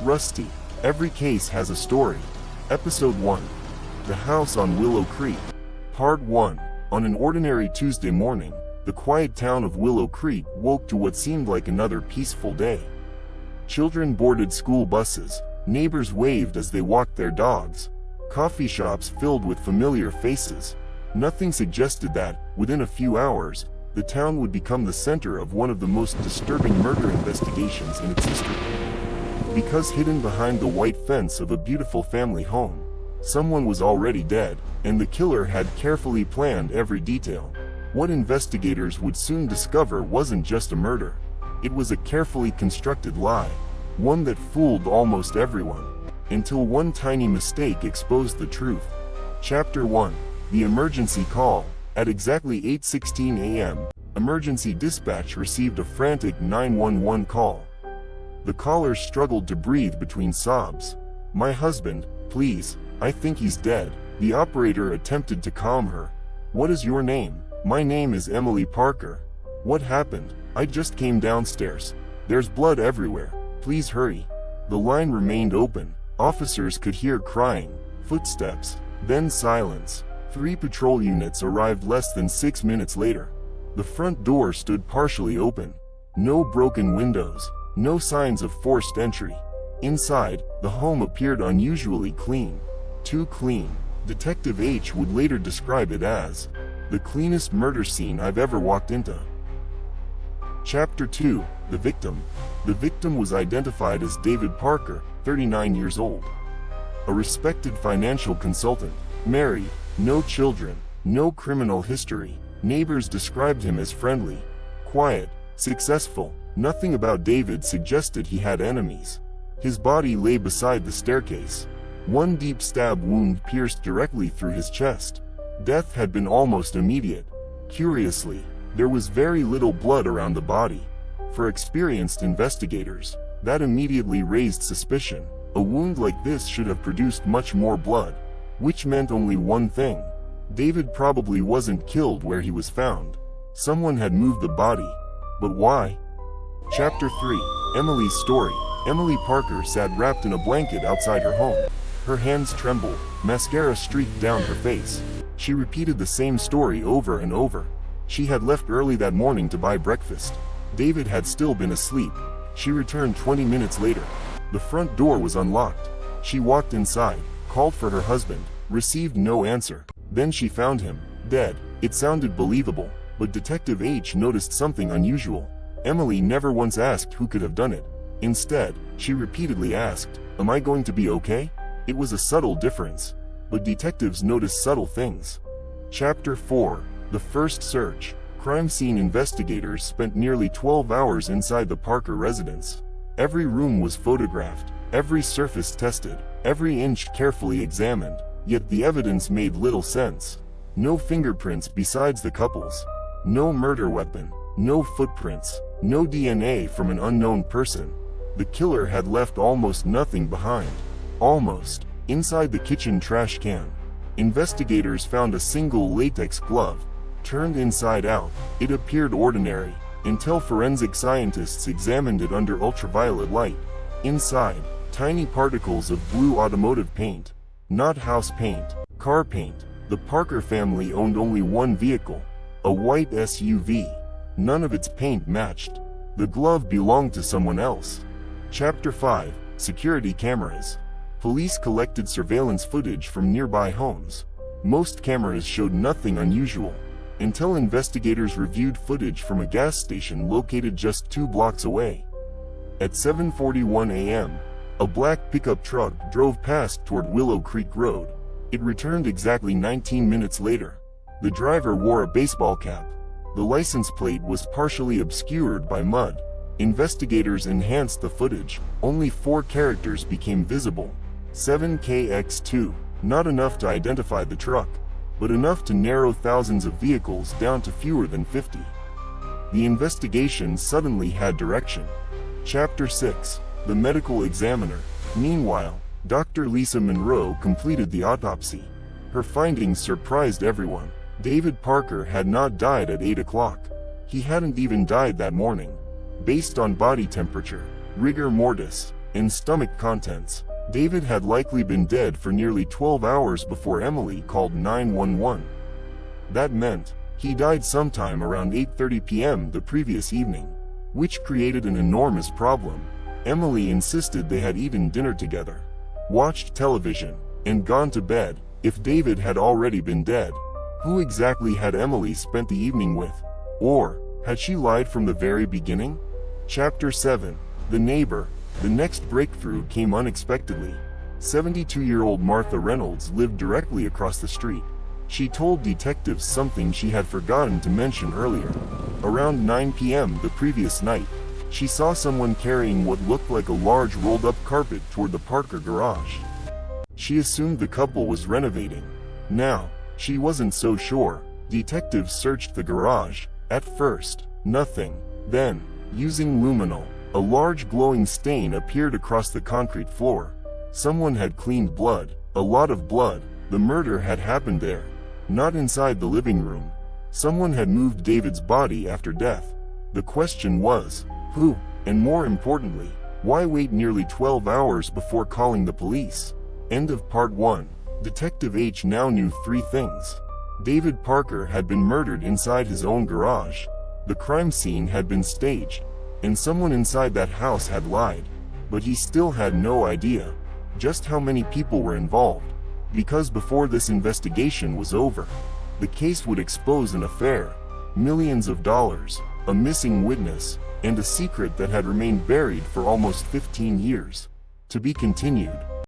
Rusty. Every case has a story. Episode 1. The House on Willow Creek. Part 1. On an ordinary Tuesday morning, the quiet town of Willow Creek woke to what seemed like another peaceful day. Children boarded school buses, neighbors waved as they walked their dogs, coffee shops filled with familiar faces. Nothing suggested that, within a few hours, the town would become the center of one of the most disturbing murder investigations in its history. Because hidden behind the white fence of a beautiful family home, someone was already dead, and the killer had carefully planned every detail. What investigators would soon discover wasn't just a murder. It was a carefully constructed lie, one that fooled almost everyone, until one tiny mistake exposed the truth. Chapter 1. The Emergency Call. At exactly 8:16 a.m., emergency dispatch received a frantic 911 call. The caller struggled to breathe between sobs. "My husband, please, I think he's dead." The operator attempted to calm her. "What is your name?" "My name is Emily Parker." "What happened?" "I just came downstairs. There's blood everywhere. Please hurry." The line remained open. Officers could hear crying, footsteps, then silence. 3 patrol units arrived less than 6 minutes later. The front door stood partially open. No broken windows, no signs of forced entry. Inside, the home appeared unusually clean. Too clean. Detective H would later describe it as the cleanest murder scene I've ever walked into. Chapter 2. The Victim. The victim was identified as David Parker, 39 years old. A respected financial consultant, married, no children, no criminal history. Neighbors described him as friendly, quiet, successful. Nothing about David suggested he had enemies. His body lay beside the staircase. One deep stab wound pierced directly through his chest. Death had been almost immediate. Curiously, there was very little blood around the body. For experienced investigators, that immediately raised suspicion. A wound like this should have produced much more blood, which meant only one thing. David probably wasn't killed where he was found. Someone had moved the body. But why? Chapter 3. Emily's story. Emily Parker sat wrapped in a blanket outside her home. Her hands trembled, mascara streaked down her face. She repeated the same story over and over. She had left early that morning to buy breakfast. David had still been asleep. She returned 20 minutes later. The front door was unlocked. She walked inside, called for her husband, received no answer. Then she found him, dead. It sounded believable, but Detective H noticed something unusual. Emily never once asked who could have done it. Instead, she repeatedly asked, "Am I going to be okay?" It was a subtle difference, but detectives notice subtle things. Chapter 4. The First Search. Crime scene investigators spent nearly 12 hours inside the Parker residence. Every room was photographed, every surface tested, every inch carefully examined, yet the evidence made little sense. No fingerprints besides the couple's. No murder weapon. No footprints. No DNA from an unknown person. The killer had left almost nothing behind. Almost. Inside the kitchen trash can, investigators found a single latex glove. Turned inside out, it appeared ordinary, until forensic scientists examined it under ultraviolet light. Inside, tiny particles of blue automotive paint. Not house paint, car paint. The Parker family owned only one vehicle, a white SUV. None of its paint matched. The glove belonged to someone else. Chapter 5. Security cameras. Police collected surveillance footage from nearby homes. Most cameras showed nothing unusual, until investigators reviewed footage from a gas station located just 2 blocks away. At 7:41 a.m., a black pickup truck drove past toward Willow Creek Road. It returned exactly 19 minutes later. The driver wore a baseball cap. The license plate was partially obscured by mud. Investigators enhanced the footage. Only 4 characters became visible. 7KX2. Not enough to identify the truck, but enough to narrow thousands of vehicles down to fewer than 50. The investigation suddenly had direction. Chapter 6. The Medical Examiner. Meanwhile, Dr. Lisa Monroe completed the autopsy. Her findings surprised everyone. David Parker had not died at 8 o'clock. He hadn't even died that morning. Based on body temperature, rigor mortis, and stomach contents. David had likely been dead for nearly 12 hours before Emily called 911. That meant he died sometime around 8:30 p.m. the previous evening, which created an enormous problem. Emily insisted they had eaten dinner together, watched television, and gone to bed. If David had already been dead, who exactly had Emily spent the evening with? Or had she lied from the very beginning? Chapter 7. The Neighbor. The next breakthrough came unexpectedly. 72-year-old Martha Reynolds lived directly across the street. She told detectives something she had forgotten to mention earlier. Around 9 p.m. the previous night, she saw someone carrying what looked like a large rolled-up carpet toward the Parker garage. She assumed the couple was renovating. Now, she wasn't so sure. Detectives searched the garage. At first, nothing. Then, using luminol, a large glowing stain appeared across the concrete floor. Someone had cleaned blood, a lot of blood. The murder had happened there, not inside the living room. Someone had moved David's body after death. The question was, who? And more importantly, why wait nearly 12 hours before calling the police? End of Part 1. Detective H now knew 3 things. David Parker had been murdered inside his own garage. The crime scene had been staged, and someone inside that house had lied. But he still had no idea just how many people were involved, because before this investigation was over, the case would expose an affair, millions of dollars, a missing witness, and a secret that had remained buried for almost 15 years. To be continued.